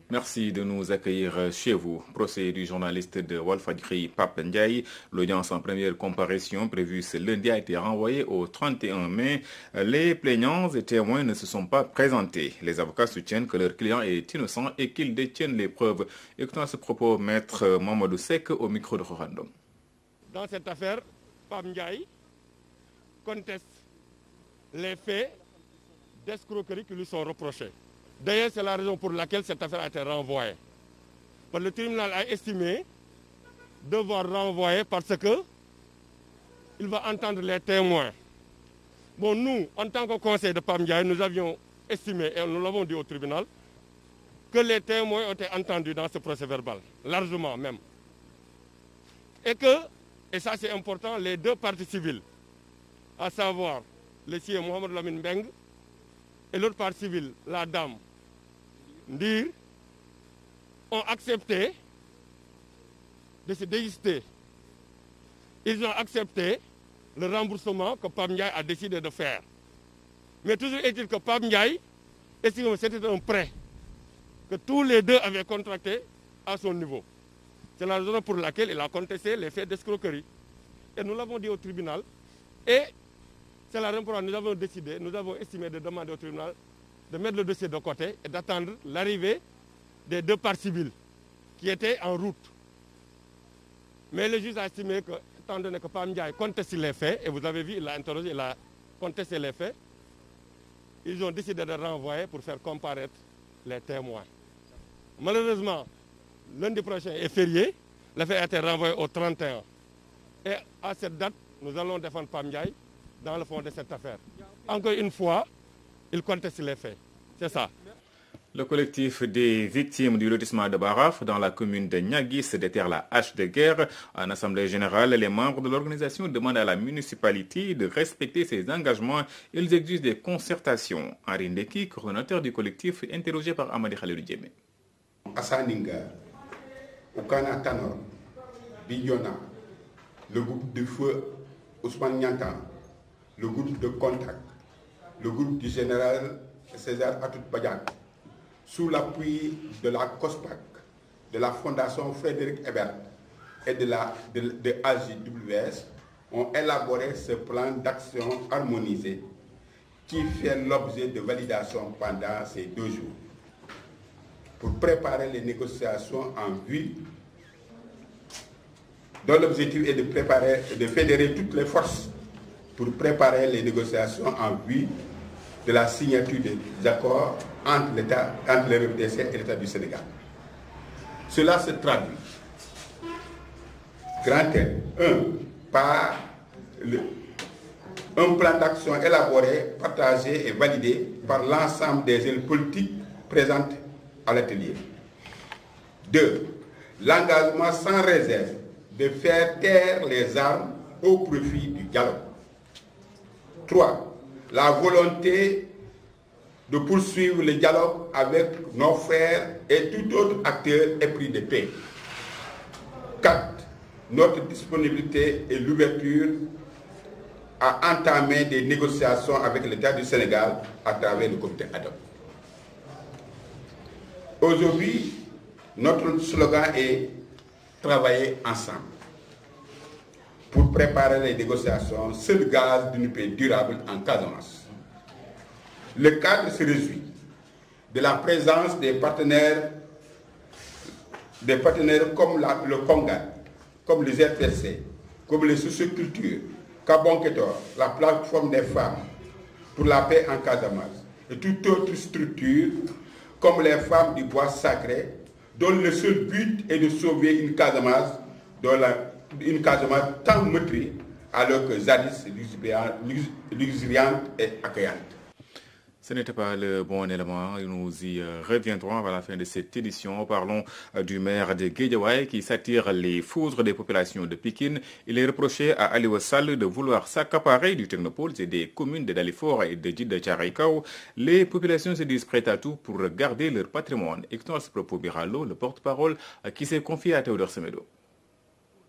Merci de nous accueillir chez vous. Procès du journaliste de Walfadjri, Pape Ndiaye. L'audience en première comparution prévue ce lundi a été renvoyée au 31 mai. Les plaignants et témoins ne se sont pas présentés. Les avocats soutiennent que leur client est innocent et qu'ils détiennent les preuves. Écoutons à ce propos Maître Mamadou Sek au micro de Rorandom. Dans cette affaire, Pape Ndiaye conteste les faits d'escroquerie qui lui sont reprochés. D'ailleurs, c'est la raison pour laquelle cette affaire a été renvoyée. Le tribunal a estimé devoir renvoyer parce qu'il va entendre les témoins. Bon, nous, en tant que conseil de Pape Ndiaye, nous avions estimé, et nous l'avons dit au tribunal, que les témoins ont été entendus dans ce procès verbal, largement même. Et ça c'est important, les deux parties civiles, à savoir le sieur Mohamed Lamine Beng et l'autre partie civile, la dame Ndir, ont accepté de se désister. Ils ont accepté le remboursement que Pape Ndiaye a décidé de faire. Mais toujours est-il que Pape Ndiaye estime que c'était un prêt que tous les deux avaient contracté à son niveau. C'est la raison pour laquelle il a contesté les faits d'escroquerie. Et nous l'avons dit au tribunal. Et c'est la raison pour laquelle nous avons décidé, nous avons estimé de demander au tribunal de mettre le dossier de côté et d'attendre l'arrivée des deux parties civiles qui étaient en route. Mais le juge a estimé que, étant donné que Pape Ndiaye conteste les faits, et vous avez vu, il l'a interrogé, il a contesté les faits, ils ont décidé de renvoyer pour faire comparaître les témoins. Malheureusement, lundi prochain est férié, l'affaire a été renvoyée au 31. Et à cette date, nous allons défendre Pape Ndiaye dans le fond de cette affaire. Encore une fois, il conteste les faits. C'est ça. Le collectif des victimes du lotissement de Baraf dans la commune de Niagui se déterre la hache de guerre. En assemblée générale, les membres de l'organisation demandent à la municipalité de respecter ses engagements. Ils exigent des concertations. Henri Ndeki, coordonnateur du collectif, interrogé par Amadi Khalilou Djemé. Assaninga, Okana Tanor, Bignona, le groupe de feu Ousmane Niantan, le groupe de contact, le groupe du général César Atout Badiak, sous l'appui de la COSPAC, de la Fondation Frédéric Ebert et de AJWS, ont élaboré ce plan d'action harmonisé qui fait l'objet de validation pendant ces 2 jours pour préparer les négociations en vue, dont l'objectif est de fédérer toutes les forces pour préparer les négociations en vue de la signature des accords entre le RDC et l'État du Sénégal. Cela se traduit, par un plan d'action élaboré, partagé et validé par l'ensemble des élus politiques présentes à l'atelier. 2. L'engagement sans réserve de faire taire les armes au profit du dialogue. 3. La volonté de poursuivre le dialogue avec nos frères et tout autre acteur épris de paix. 4. Notre disponibilité et l'ouverture à entamer des négociations avec l'État du Sénégal à travers le comité ad hoc. Aujourd'hui, notre slogan est « Travailler ensemble » pour préparer les négociations, seul gage d'une paix durable en Casamance. Le cadre se réjouit de la présence des partenaires comme le Conga, comme les RTC, comme les sociocultures, Kabonketor, la plateforme des femmes pour la paix en Casamance, et toute autre structure comme les femmes du bois sacré, dont le seul but est de sauver une Casamance, tant meurtrie, alors que jadis luxuriante et accueillante. Ce n'était pas le bon élément. Nous y reviendrons à la fin de cette édition. Parlons du maire de Guédiawaye qui s'attire les foudres des populations de Pikine. Il est reproché à Ali Wassal de vouloir s'accaparer du technopole et des communes de Dalifort et de Djidda Tcharaïkaou. Les populations se disent prêtes à tout pour garder leur patrimoine. Écoutons à ce propos Biralo, le porte-parole qui s'est confié à Théodore Semedo.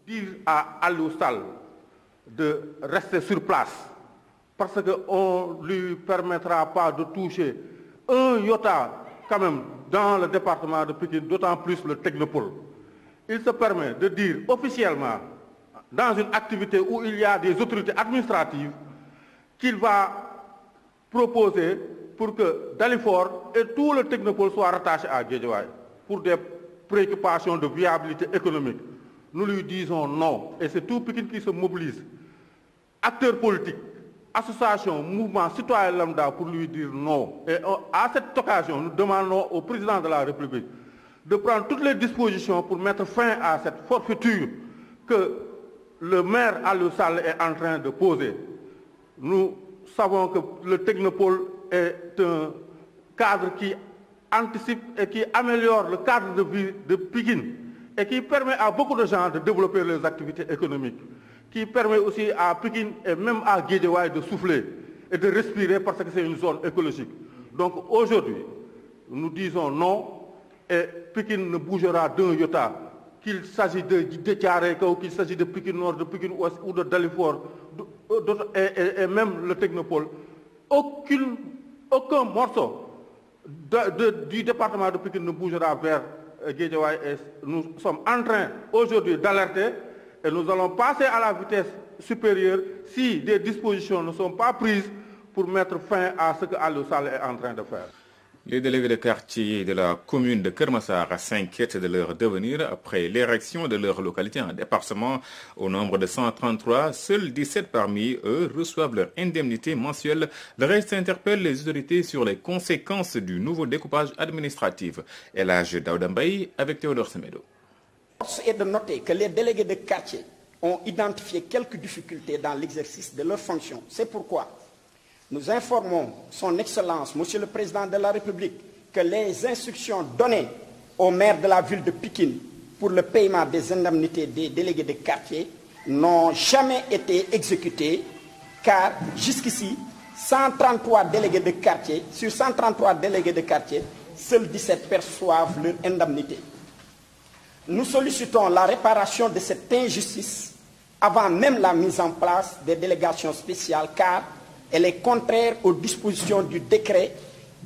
Dire à Ali Wassal de rester sur place, parce qu'on ne lui permettra pas de toucher un iota quand même dans le département de Pikine, d'autant plus le Technopole. Il se permet de dire officiellement, dans une activité où il y a des autorités administratives, qu'il va proposer pour que Dalifort et tout le Technopole soient rattachés à Guédiawaye pour des préoccupations de viabilité économique. Nous lui disons non, et c'est tout Pikine qui se mobilise. Acteurs politiques, associations, mouvements, citoyens lambda pour lui dire non. Et à cette occasion, nous demandons au président de la République de prendre toutes les dispositions pour mettre fin à cette forfaiture que le maire Aliou Sall est en train de poser. Nous savons que le Technopole est un cadre qui anticipe et qui améliore le cadre de vie de Pikine et qui permet à beaucoup de gens de développer leurs activités économiques, qui permet aussi à Pikine et même à Guédiawaye de souffler et de respirer parce que c'est une zone écologique. Donc aujourd'hui, nous disons non et Pikine ne bougera d'un iota, qu'il s'agit de Thiaroye-Kao, qu'il s'agit de Pikine Nord, de Pikine Ouest ou de Dalifort et même le Technopole. Aucun morceau du département de Pikine ne bougera vers Guédiawaye. Nous sommes en train aujourd'hui d'alerter et nous allons passer à la vitesse supérieure si des dispositions ne sont pas prises pour mettre fin à ce que Aliou Sall est en train de faire. Les délégués de quartier de la commune de Keur Massar s'inquiètent de leur devenir après l'érection de leur localité en département. Au nombre de 133, seuls 17 parmi eux reçoivent leur indemnité mensuelle. Le reste interpelle les autorités sur les conséquences du nouveau découpage administratif. El Hadj Daouda Mbaye avec Théodore Semedo. Force est de noter que les délégués de quartier ont identifié quelques difficultés dans l'exercice de leurs fonctions. C'est pourquoi nous informons son Excellence, Monsieur le Président de la République, que les instructions données au maire de la ville de Pikine pour le paiement des indemnités des délégués de quartier n'ont jamais été exécutées, car jusqu'ici, 133 délégués de quartier, sur 133 délégués de quartier, seuls 17 perçoivent leur indemnité. Nous sollicitons la réparation de cette injustice avant même la mise en place des délégations spéciales, car elle est contraire aux dispositions du décret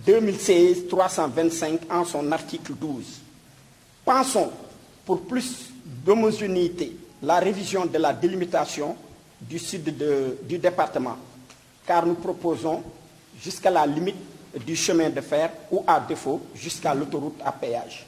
2016-325 en son article 12. Pensons, pour plus d'homogénéité, la révision de la délimitation du sud du département, car nous proposons jusqu'à la limite du chemin de fer ou à défaut jusqu'à l'autoroute à péage.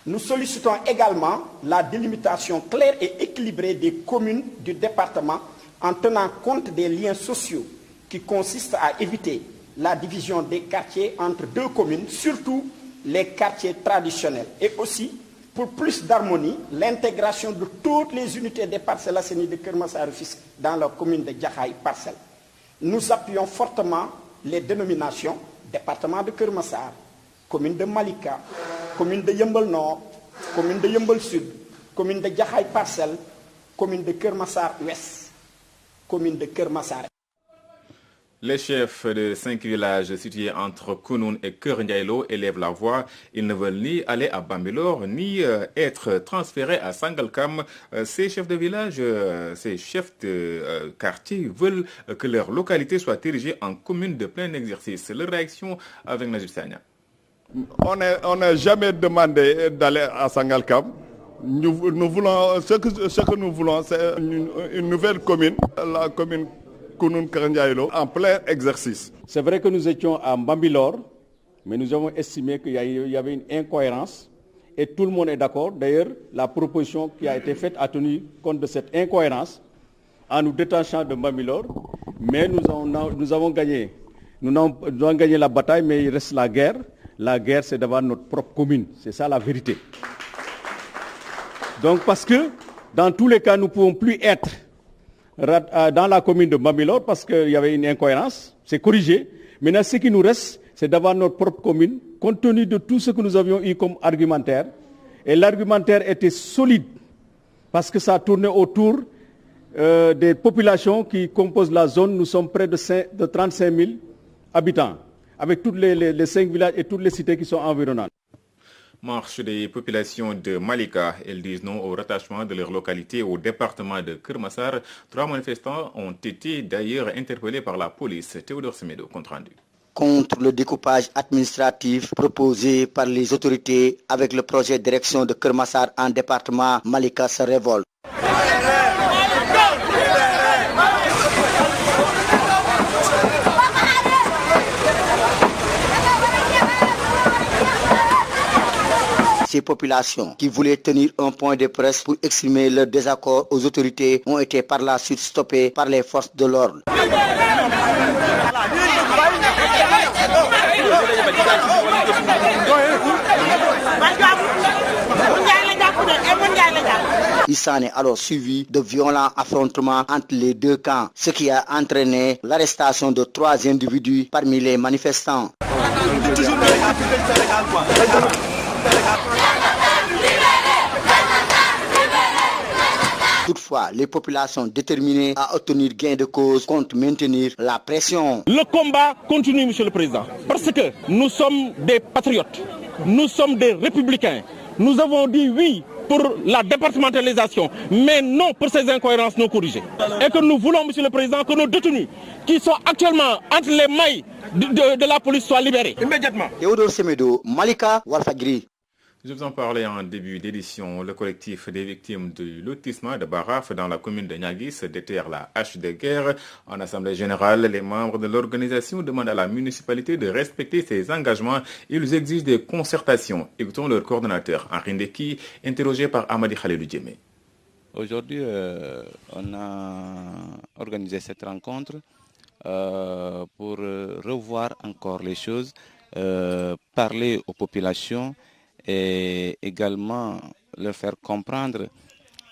Nous sollicitons également la délimitation claire et équilibrée des communes du département en tenant compte des liens sociaux qui consiste à éviter la division des quartiers entre deux communes, surtout les quartiers traditionnels. Et aussi, pour plus d'harmonie, l'intégration de toutes les unités des Parcelles Assainies de Keur Massar Rufisque dans la commune de Jaxaay Parcelles. Nous appuyons fortement les dénominations département de Keur Massar, commune de Malika, commune de Yeumbeul Nord, commune de Yeumbeul Sud, commune de Jaxaay Parcelles, commune de Keur Massar Ouest, commune de Keur Massar. Les chefs de 5 villages situés entre Kounoune et Keur Ndiaye-Lo élèvent la voix. Ils ne veulent ni aller à Bambilor, ni être transférés à Sangalkam. Ces chefs de village, ces chefs de quartier veulent que leur localité soit érigée en commune de plein exercice. Leur réaction avec Najib Sagna. On n'a jamais demandé d'aller à Sangalkam. Nous voulons, ce que nous voulons, c'est une nouvelle commune, la commune Kounoune Keur Ndiaye-Lo, en plein exercice. C'est vrai que nous étions à Bambilor, mais nous avons estimé qu'il y avait une incohérence et tout le monde est d'accord. D'ailleurs, la proposition qui a été faite a tenu compte de cette incohérence en nous détachant de Bambilor, mais nous avons gagné. Nous avons gagné la bataille, mais il reste la guerre. La guerre, c'est d'avoir notre propre commune. C'est ça la vérité. Donc, parce que, dans tous les cas, nous ne pouvons plus être dans la commune de Bambilor parce qu'il y avait une incohérence. C'est corrigé. Maintenant, ce qui nous reste, c'est d'avoir notre propre commune, compte tenu de tout ce que nous avions eu comme argumentaire. Et l'argumentaire était solide, parce que ça tournait autour des populations qui composent la zone. Nous sommes près de 35 000 habitants, avec tous les 5 villages et toutes les cités qui sont environnantes. Marche des populations de Malika. Elles disent non au rattachement de leur localité au département de Keur Massar. 3 manifestants ont été d'ailleurs interpellés par la police. Théodore Semedo, compte rendu. contre le découpage administratif proposé par les autorités avec le projet de direction de Keur Massar en département. Malika se révolte. Ces populations qui voulaient tenir un point de presse pour exprimer leur désaccord aux autorités ont été par la suite stoppées par les forces de l'ordre. Il s'en est alors suivi de violents affrontements entre les deux camps, ce qui a entraîné l'arrestation de 3 individus parmi les manifestants. Toutefois, les populations déterminées à obtenir gain de cause comptent maintenir la pression. Le combat continue, Monsieur le Président, parce que nous sommes des patriotes, nous sommes des républicains. Nous avons dit oui pour la départementalisation, mais non pour ces incohérences non corrigées. Et que nous voulons, Monsieur le Président, que nos détenus qui sont actuellement entre les mailles de la police soient libérés immédiatement. Théodore Semedo, Malika, Walfadjri. Je vous en parlais en début d'édition. Le collectif des victimes du lotissement de Baraf dans la commune de Niaguis déterre la hache de guerre. En assemblée générale, les membres de l'organisation demandent à la municipalité de respecter ses engagements. Ils exigent des concertations. Écoutons leur coordonnateur, Henri Ndeki, interrogé par Amadi Khalilou Djemé. Aujourd'hui, on a organisé cette rencontre pour revoir encore les choses, parler aux populations et également leur faire comprendre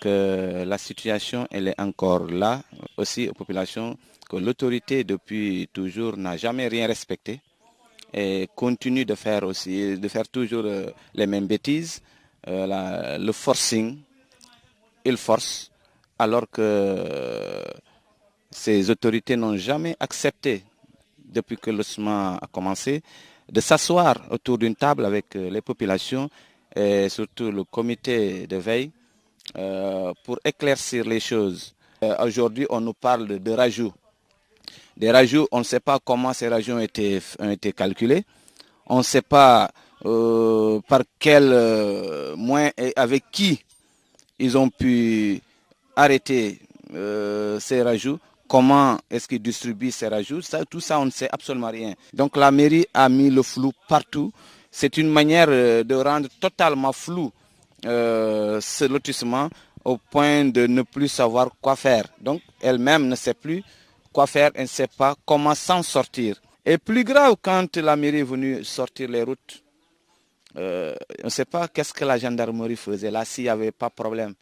que la situation elle est encore là, aussi aux populations, que l'autorité depuis toujours n'a jamais rien respecté et continue de faire toujours les mêmes bêtises, le forcing, il force, alors que ces autorités n'ont jamais accepté, depuis que le lotissement a commencé, de s'asseoir autour d'une table avec les populations et surtout le comité de veille pour éclaircir les choses. Aujourd'hui, on nous parle de rajouts. Des rajouts, on ne sait pas comment ces rajouts ont été calculés. On ne sait pas par quel moyen et avec qui ils ont pu arrêter ces rajouts. Comment est-ce qu'ils distribuent ces rajouts, tout ça, on ne sait absolument rien. Donc la mairie a mis le flou partout. C'est une manière de rendre totalement flou ce lotissement au point de ne plus savoir quoi faire. Donc elle-même ne sait plus quoi faire, elle ne sait pas comment s'en sortir. Et plus grave, quand la mairie est venue sortir les routes, on ne sait pas qu'est-ce que la gendarmerie faisait là s'il n'y avait pas de problème.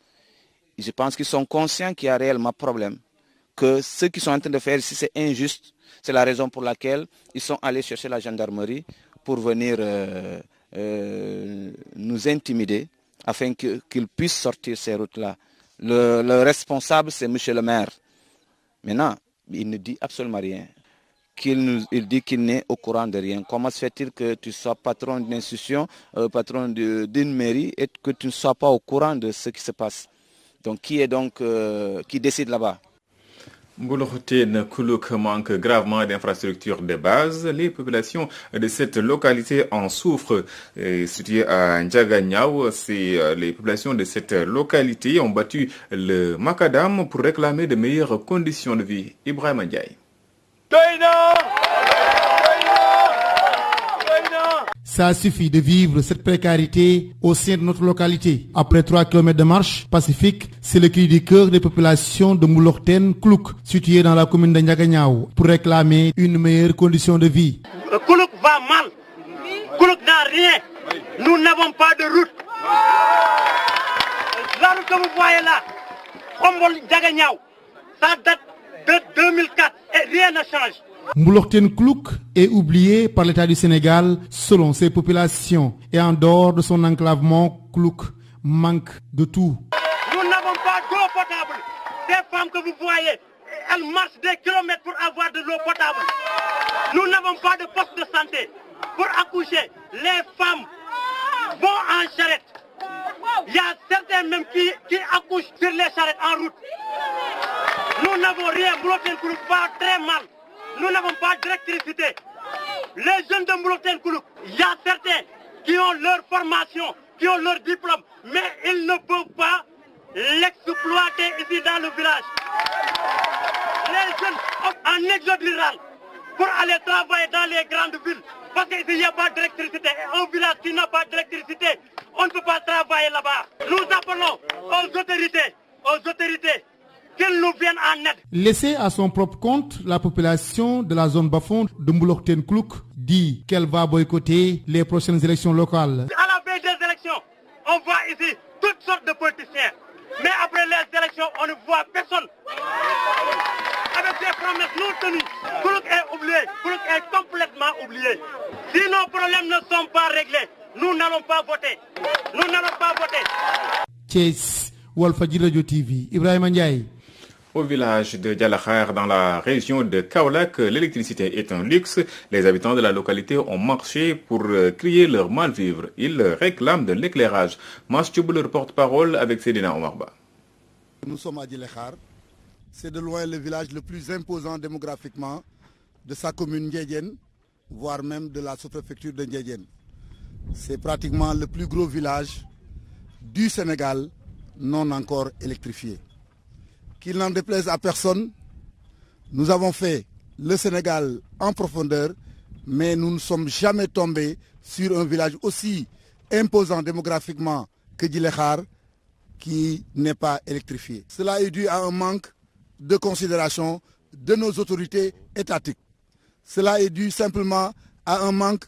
Je pense qu'ils sont conscients qu'il y a réellement problème. Que ce qu'ils sont en train de faire ici, c'est injuste. C'est la raison pour laquelle ils sont allés chercher la gendarmerie pour venir nous intimider afin qu'ils puissent sortir ces routes-là. Le responsable, c'est monsieur le maire. Maintenant, il ne dit absolument rien. Il dit qu'il n'est au courant de rien. Comment se fait-il que tu sois patron d'une institution, patron d'une mairie et que tu ne sois pas au courant de ce qui se passe? Donc, qui décide là-bas? Mboulokhotène Koulouk manque gravement d'infrastructures de base. Les populations de cette localité en souffrent. Située à Ndiaganyao, les populations de cette localité ont battu le macadam pour réclamer de meilleures conditions de vie. Ibrahim Ndiaye. Ça suffit de vivre cette précarité au sein de notre localité. Après 3 km de marche pacifique, c'est le cri du cœur des populations de Mboulokhotène Koulouk, située dans la commune de Ndiaganyao, pour réclamer une meilleure condition de vie. Koulouk va mal. Koulouk n'a rien. Nous n'avons pas de route. La route que vous voyez là, Ndiaganyao, ça date de 2004 et rien ne change. Mboulokhotène Koulouk est oublié par l'État du Sénégal selon ses populations et en dehors de son enclavement, Koulouk manque de tout. Nous n'avons pas d'eau potable. Ces femmes que vous voyez, elles marchent des kilomètres pour avoir de l'eau potable. Nous n'avons pas de poste de santé. Pour accoucher, les femmes vont en charrette. Il y a certains même qui accouchent sur les charrettes en route. Nous n'avons rien. Mboulokhotène Koulouk va très mal. Nous n'avons pas d'électricité. Les jeunes de Mouloktène Koulouk, il y a certains qui ont leur formation, qui ont leur diplôme, mais ils ne peuvent pas l'exploiter ici dans le village. Les jeunes en exode rural pour aller travailler dans les grandes villes, parce qu'il n'y a pas d'électricité. Un village qui n'a pas d'électricité, on ne peut pas travailler là-bas. Nous appelons aux autorités qu'ils nous viennent en aide. Laissée à son propre compte, la population de la zone bas-fond de Mouloktène Koulouk dit qu'elle va boycotter les prochaines élections locales. À la veille des élections, on voit ici toutes sortes de politiciens. Mais après les élections, on ne voit personne. Avec ces promesses non tenues, Koulouk est oublié, Koulouk est complètement oublié. Si nos problèmes ne sont pas réglés, nous n'allons pas voter. Nous n'allons pas voter. Thiès, Walfadjri Radio TV, Ibrahima Ndiaye. Au village de Dialakhar, dans la région de Kaolack, l'électricité est un luxe. Les habitants de la localité ont marché pour crier leur mal-vivre. Ils réclament de l'éclairage. Maschub, leur porte-parole, avec Sédina Omarba. Nous sommes à Dialakhar. C'est de loin le village le plus imposant démographiquement de sa commune Ndiédiène, voire même de la sous-préfecture de Ndiédiène. C'est pratiquement le plus gros village du Sénégal non encore électrifié. Qu'il n'en déplaise à personne, nous avons fait le Sénégal en profondeur, mais nous ne sommes jamais tombés sur un village aussi imposant démographiquement que Dialakhar qui n'est pas électrifié. Cela est dû à un manque de considération de nos autorités étatiques. Cela est dû simplement à un manque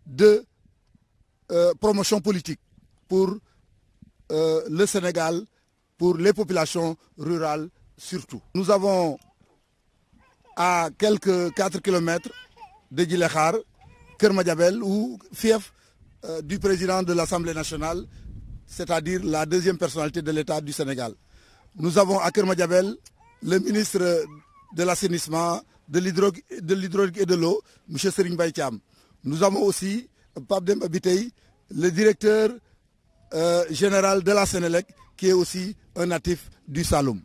de promotion politique pour le Sénégal, pour les populations rurales surtout. Nous avons à quelques 4 km de Dialakhar, Keur Madiabel, ou fief du président de l'Assemblée nationale, c'est-à-dire la deuxième personnalité de l'État du Sénégal. Nous avons à Keur Madiabel le ministre de l'assainissement, de l'hydraulique et de l'eau, M. Serigne Mbaye Thiam. Nous avons aussi Pape Demba Bitèye, le directeur général de la Sénélec, qui est aussi un natif du Saloum.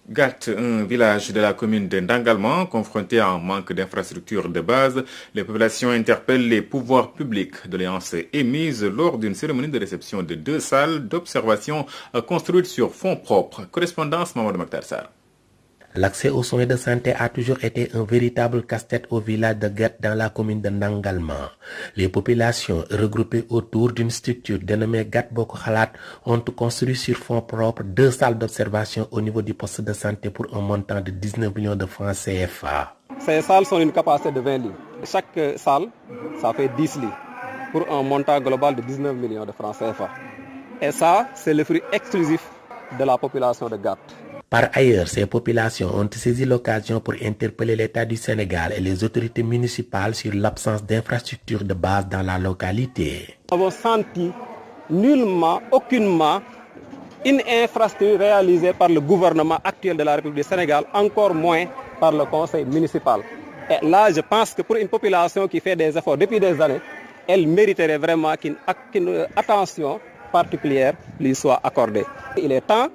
Gat, un village de la commune de Ndangalman, confronté à un manque d'infrastructures de base, les populations interpellent les pouvoirs publics. Doléances émises lors d'une cérémonie de réception de 2 salles d'observation construites sur fonds propres. Correspondance Mamadou Makhtar Sarr. L'accès aux soins de santé a toujours été un véritable casse-tête au village de Gat dans la commune de Ndangalman. Les populations regroupées autour d'une structure dénommée Gat Boko Khalat ont construit sur fonds propres 2 salles d'observation au niveau du poste de santé pour un montant de 19 millions de francs CFA. Ces salles sont d'une capacité de 20 lits. Chaque salle, ça fait 10 lits pour un montant global de 19 millions de francs CFA. Et ça, c'est le fruit exclusif de la population de Gat. Par ailleurs, ces populations ont saisi l'occasion pour interpeller l'État du Sénégal et les autorités municipales sur l'absence d'infrastructures de base dans la localité. Nous n'avons senti nullement, aucunement, une infrastructure réalisée par le gouvernement actuel de la République du Sénégal, encore moins par le conseil municipal. Et là, je pense que pour une population qui fait des efforts depuis des années, elle mériterait vraiment qu'une attention particulière lui soit accordée. Il est temps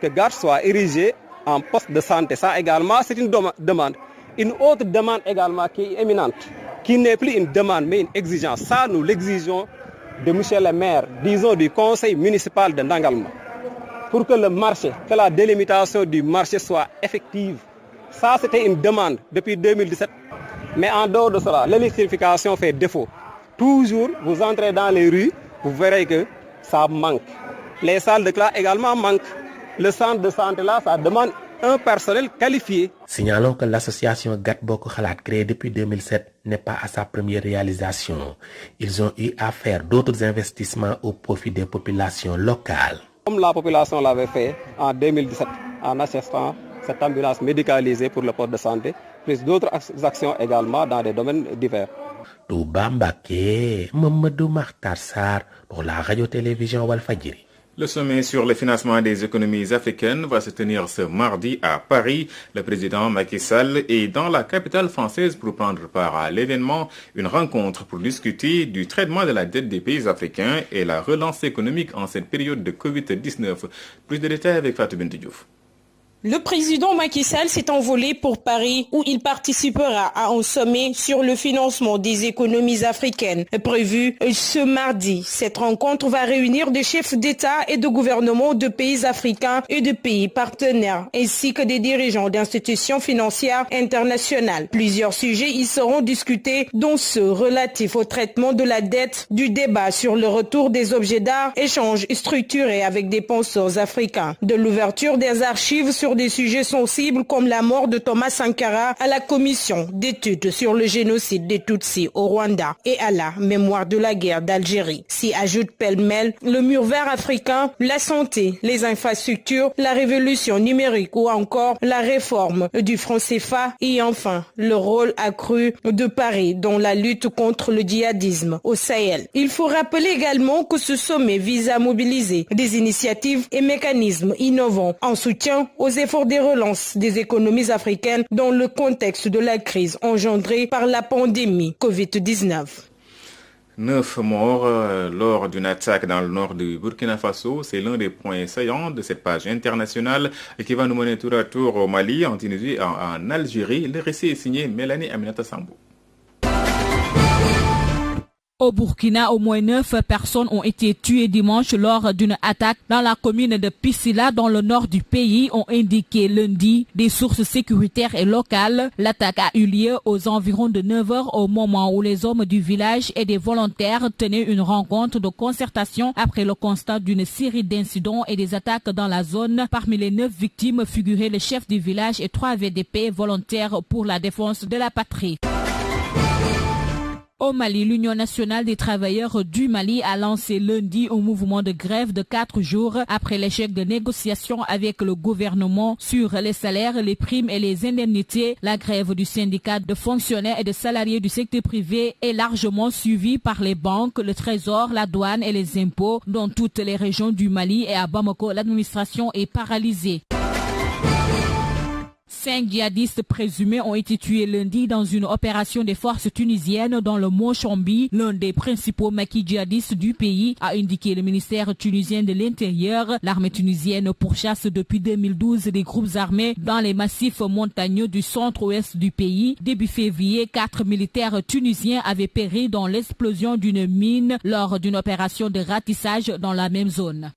que Gat soit érigé en poste de santé. Ça également, c'est une demande. Une autre demande également qui est éminente, qui n'est plus une demande mais une exigence. Ça, nous l'exigeons de M. le maire, disons du conseil municipal de Ndangalman, pour que le marché, que la délimitation du marché soit effective. Ça, c'était une demande depuis 2017. Mais en dehors de cela, l'électrification fait défaut. Toujours, vous entrez dans les rues, vous verrez que ça manque. Les salles de classe également manquent. Le centre de santé là, ça demande un personnel qualifié. Signalons que l'association Gat Boko Khalat, créée depuis 2007, n'est pas à sa première réalisation. Ils ont eu à faire d'autres investissements au profit des populations locales. Comme la population l'avait fait en 2017, en achetant cette ambulance médicalisée pour le poste de santé, plus d'autres actions également dans des domaines divers. Touba Mbaké, Mamadou Makhtar Sarr pour la radio-télévision Walfadjri. Le sommet sur le financement des économies africaines va se tenir ce mardi à Paris. Le président Macky Sall est dans la capitale française pour prendre part à l'événement, une rencontre pour discuter du traitement de la dette des pays africains et la relance économique en cette période de Covid-19. Plus de détails avec Fatou Bintou Diouf. Le président Macky Sall s'est envolé pour Paris où il participera à un sommet sur le financement des économies africaines prévu ce mardi. Cette rencontre va réunir des chefs d'État et de gouvernement de pays africains et de pays partenaires ainsi que des dirigeants d'institutions financières internationales. Plusieurs sujets y seront discutés dont ceux relatifs au traitement de la dette, du débat sur le retour des objets d'art, échanges structurés avec des penseurs africains, de l'ouverture des archives sur des sujets sensibles comme la mort de Thomas Sankara à la commission d'études sur le génocide des Tutsis au Rwanda et à la mémoire de la guerre d'Algérie. S'y ajoute pêle-mêle le mur vert africain, la santé, les infrastructures, la révolution numérique ou encore la réforme du franc CFA et enfin le rôle accru de Paris dans la lutte contre le djihadisme au Sahel. Il faut rappeler également que ce sommet vise à mobiliser des initiatives et mécanismes innovants en soutien aux efforts de relance des économies africaines dans le contexte de la crise engendrée par la pandémie Covid-19. 9 morts lors d'une attaque dans le nord du Burkina Faso. C'est l'un des points saillants de cette page internationale qui va nous mener tour à tour au Mali, en Tunisie et en Algérie. Le récit est signé Mélanie Aminata Sambou. Au Burkina, au moins 9 personnes ont été tuées dimanche lors d'une attaque dans la commune de Pissila, dans le nord du pays, ont indiqué lundi des sources sécuritaires et locales. L'attaque a eu lieu aux environs de 9 heures au moment où les hommes du village et des volontaires tenaient une rencontre de concertation après le constat d'une série d'incidents et des attaques dans la zone. Parmi les 9 victimes figuraient le chef du village et 3 VDP volontaires pour la défense de la patrie. Au Mali, l'Union nationale des travailleurs du Mali a lancé lundi un mouvement de grève de 4 jours après l'échec de négociations avec le gouvernement sur les salaires, les primes et les indemnités. La grève du syndicat de fonctionnaires et de salariés du secteur privé est largement suivie par les banques, le trésor, la douane et les impôts dans toutes les régions du Mali, et à Bamako, l'administration est paralysée. 5 djihadistes présumés ont été tués lundi dans une opération des forces tunisiennes dans le mont Chambi. L'un des principaux maquis djihadistes du pays, a indiqué le ministère tunisien de l'Intérieur. L'armée tunisienne pourchasse depuis 2012 des groupes armés dans les massifs montagneux du centre-ouest du pays. Début février, 4 militaires tunisiens avaient péri dans l'explosion d'une mine lors d'une opération de ratissage dans la même zone.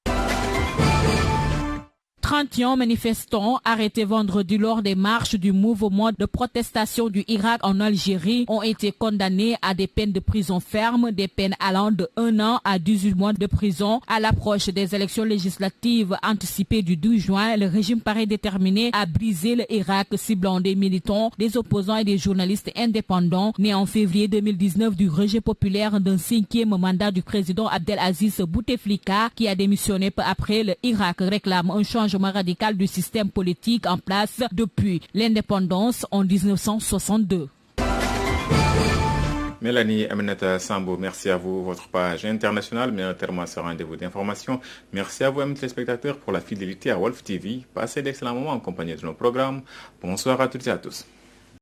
31 manifestants arrêtés vendredi lors des marches du mouvement de protestation du Irak en Algérie ont été condamnés à des peines de prison ferme, des peines allant de 1 an à 18 mois de prison. À l'approche des élections législatives anticipées du 12 juin, le régime paraît déterminé à briser le Irak, ciblant des militants, des opposants et des journalistes indépendants. Né en février 2019 du rejet populaire d'un 5e mandat du président Abdelaziz Bouteflika, qui a démissionné peu après, le Irak réclame un changement radical du système politique en place depuis l'indépendance en 1962. Mélanie Aminata Sambo, merci à vous. Votre page internationale met un terme à ce rendez-vous d'information. Merci à vous, amis téléspectateurs, pour la fidélité à Wolf TV. Passez d'excellents moments en compagnie de nos programmes. Bonsoir à toutes et à tous.